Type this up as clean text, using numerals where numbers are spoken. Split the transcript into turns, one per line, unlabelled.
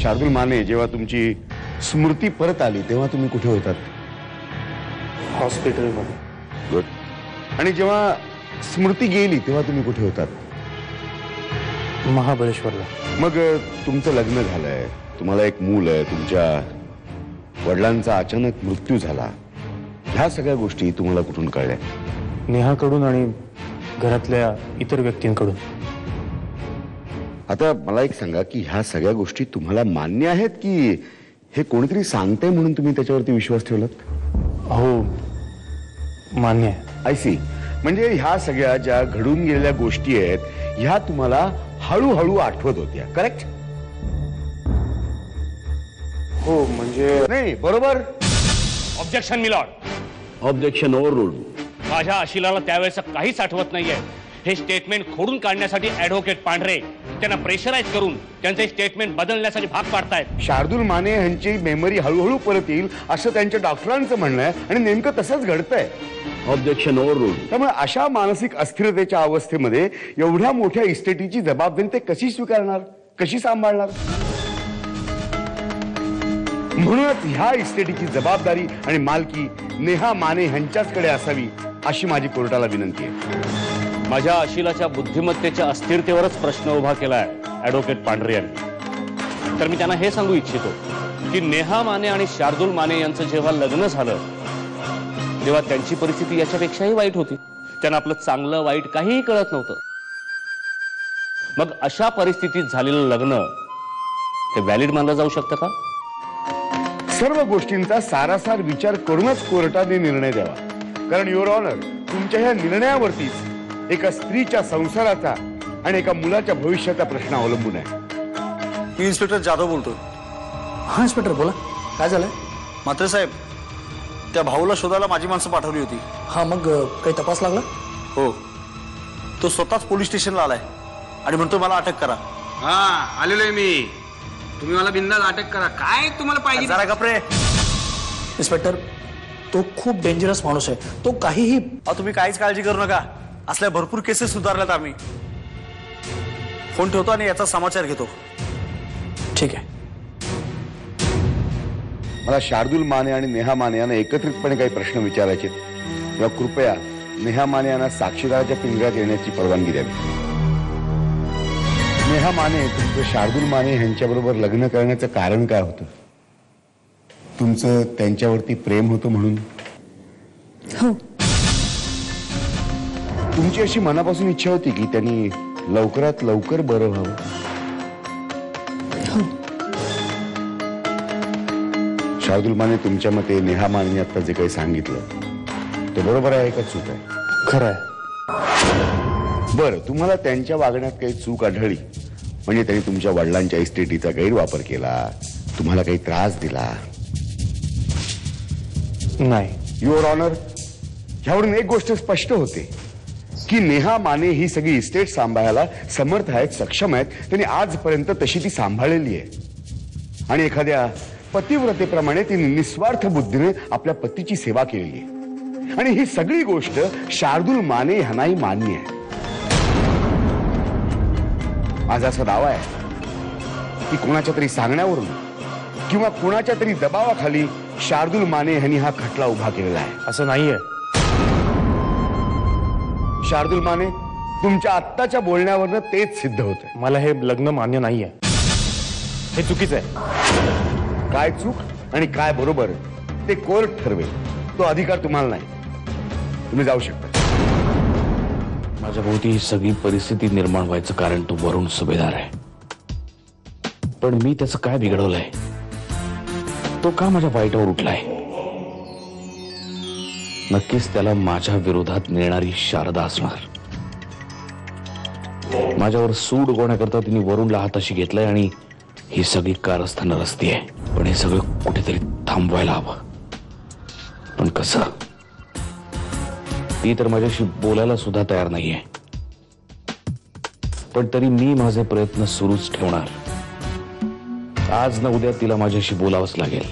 शार्दूल माने, जेव्हा तुमची स्मृती परत आली तेव्हा तुम्ही कुठे होतात?
हॉस्पिटलमध्ये.
गुड. आणि जेव्हा स्मृती गेली तेव्हा तुम्ही कुठे होतात?
महाबळेश्वरला.
मग तुमचं लग्न झालंय, तुम्हाला एक मूल आहे, तुमच्या वडिलांचा अचानक मृत्यू झाला, ह्या सगळ्या गोष्टी तुम्हाला कुठून कळल्या?
नेहाकडून आणि घरातल्या इतर व्यक्तींकडून.
आता मला एक सांगा की ह्या सगळ्या गोष्टी तुम्हाला मान्य आहेत की हे कोणीतरी सांगतंय म्हणून तुम्ही त्याच्यावरती विश्वास ठेवलात?
हो, मान्य आहे.
I see. म्हणजे ह्या सगळ्या ज्या घडून गेलेल्या गोष्टी आहेत ह्या तुम्हाला हळूहळू आठवत होत्या, करेक्ट?
हो, म्हणजे
नाही, बरोबर?
Objection milord.
Objection overruled.
माझ्या अशिलाला त्यावेळेस काहीच आठवत नाहीये. हे स्टेटमेंट खोडून काढण्यासाठी ॲडव्होकेट पांढरे त्यांना प्रेशराईज करून त्यांचे स्टेटमेंट बदलण्यासाठी भाग पाडतायत.
शार्दूल माने यांची मेमरी हळूहळू परत येईल असं त्यांच्या डॉक्टरांचं म्हणणं आहे आणि नेमकं तसंच घडतंय.
ऑब्जेक्शन ओव्हररूल्ड.
त्यामुळे अशा मानसिक अस्थिरतेच्या अवस्थेमध्ये एवढ्या मोठ्या इस्टेटीची जबाबदारी ते कशी स्वीकारणार, कशी सांभाळणार? म्हणूनच ह्या इस्टेटीची जबाबदारी आणि मालकी नेहा माने यांच्याचकडे असावी अशी माझी कोर्टाला विनंती आहे.
माझ्या अशिलाच्या बुद्धिमत्तेच्या अस्थिरतेवरच प्रश्न उभा केलाय ॲडव्होकेट पांढरे यांनी. तर मी त्यांना हे सांगू इच्छितो की नेहा माने आणि शार्दूल माने यांचं जेव्हा लग्न झालं तेव्हा त्यांची परिस्थिती याच्यापेक्षाही वाईट होती. त्यांना आपलं चांगलं वाईट काहीही कळत नव्हतं. मग अशा परिस्थितीत झालेलं लग्न हे व्हॅलिड मानलं जाऊ शकतं का?
सर्व गोष्टींचा सारासार विचार करूनच कोर्टाने निर्णय द्यावा. कारण युअर ऑनर, तुमच्या ह्या निर्णयावरतीच एका स्त्रीच्या संसाराचा आणि एका मुलाच्या भविष्याचा प्रश्न अवलंबून आहे.
मी इन्स्पेक्टर जाधव बोलतो.
हा इन्स्पेक्टर, बोला, काय झालंय?
म्हात्रे साहेब, त्या भाऊला शोधायला माझी माणसं पाठवली होती.
हा, मग काही तपास लागला?
हो, तो स्वतःच पोलीस स्टेशनला आलाय आणि म्हणतो मला अटक करा.
हा, आलेलोय मी. तुम्ही मला बिंदास अटक करा. काय तुम्हाला पाहिजे?
जरा गप्रे.
इन्स्पेक्टर, तो खूप डेंजरस माणूस आहे. तो काहीही.
तुम्ही काहीच काळजी करू नका. असल्या भरपूर केसेस सुधारल्यात आम्ही. फोन ठेवतो आणि याचा समाचार घेतो.
ठीक आहे.
मला शार्दूल माने आणि नेहा माने यांना एकत्रितपणे काही प्रश्न विचारायचे, तेव्हा कृपया नेहा माने यांना साक्षीदाराच्या पिंजऱ्यात येण्याची परवानगी द्यावी. नेहा माने, तुमचं शार्दूल माने यांच्याबरोबर लग्न करण्याचं कारण काय होतं? तुमचं त्यांच्यावरती प्रेम होतं म्हणून?
हो.
तुमची अशी मनापासून इच्छा होती की त्यांनी लवकरात लवकर बरं व्हावं?
हो.
शार्दूल माने, तुमच्या मते नेहा माने आता जे काही सांगितलं ते बरोबर आहे का चूक आहे?
खरं आहे.
बरं, तुम्हाला त्यांच्या वागण्यात काही चूक आढळली म्हणजे त्यांनी तुमच्या वडिलांच्या इस्टेटीचा गैरवापर केला, तुम्हाला काही त्रास दिला?
नाही.
युअर ऑनर, ह्यावरून एक गोष्ट स्पष्ट होते की नेहा माने ही सगळी इस्टेट सांभाळायला समर्थ आहेत, सक्षम आहेत. त्यांनी आजपर्यंत तशी ती सांभाळलेली आहे आणि एखाद्या पतिव्रतेप्रमाणे तिने निस्वार्थ बुद्धीने आपल्या पतीची सेवा केलेली आहे. आणि ही सगळी गोष्ट शार्दूल माने ह्यांनाही मान्य आहे. माझा असा दावा आहे की कोणाच्या तरी सांगण्यावरून किंवा कोणाच्या तरी दबावाखाली शार्दूल माने यांनी हा खटला उभा केलेला आहे.
असं नाहीये.
शार्दूल माने, तुमच्या आत्ताच्या बोलण्यावरनं तेच सिद्ध होतंय.
मला हे लग्न मान्य नाहीये. हे चुकीचं आहे.
काय चूक आणि काय बरोबर ते कोर्ट ठरवेल. तो अधिकार तुम्हाला नाही. तुम्ही जाऊ शकता.
माझ्या भोवती ही सगळी परिस्थिती निर्माण व्हायचं कारण तो वरुण सुभेदार आहे. पण मी त्याचं काय बिघडवलंय? तो का माझ्या वाईटावर उठलाय? नक्कीच त्याला माझ्या विरोधात नेणारी शारदा असणार. माझ्यावर सूड उगवण्याकरता तिने वरुणला हाताशी घेतलाय आणि ही सगळी कारस्थानं रस्ती आहे. पण हे सगळं कुठेतरी थांबवायला हवं. पण कसं? ती तर माझ्याशी बोलायला सुद्धा तयार नाहीये. पण तरी मी माझे प्रयत्न सुरूच ठेवणार. आज ना उद्या तिला माझ्याशी बोलावंच लागेल.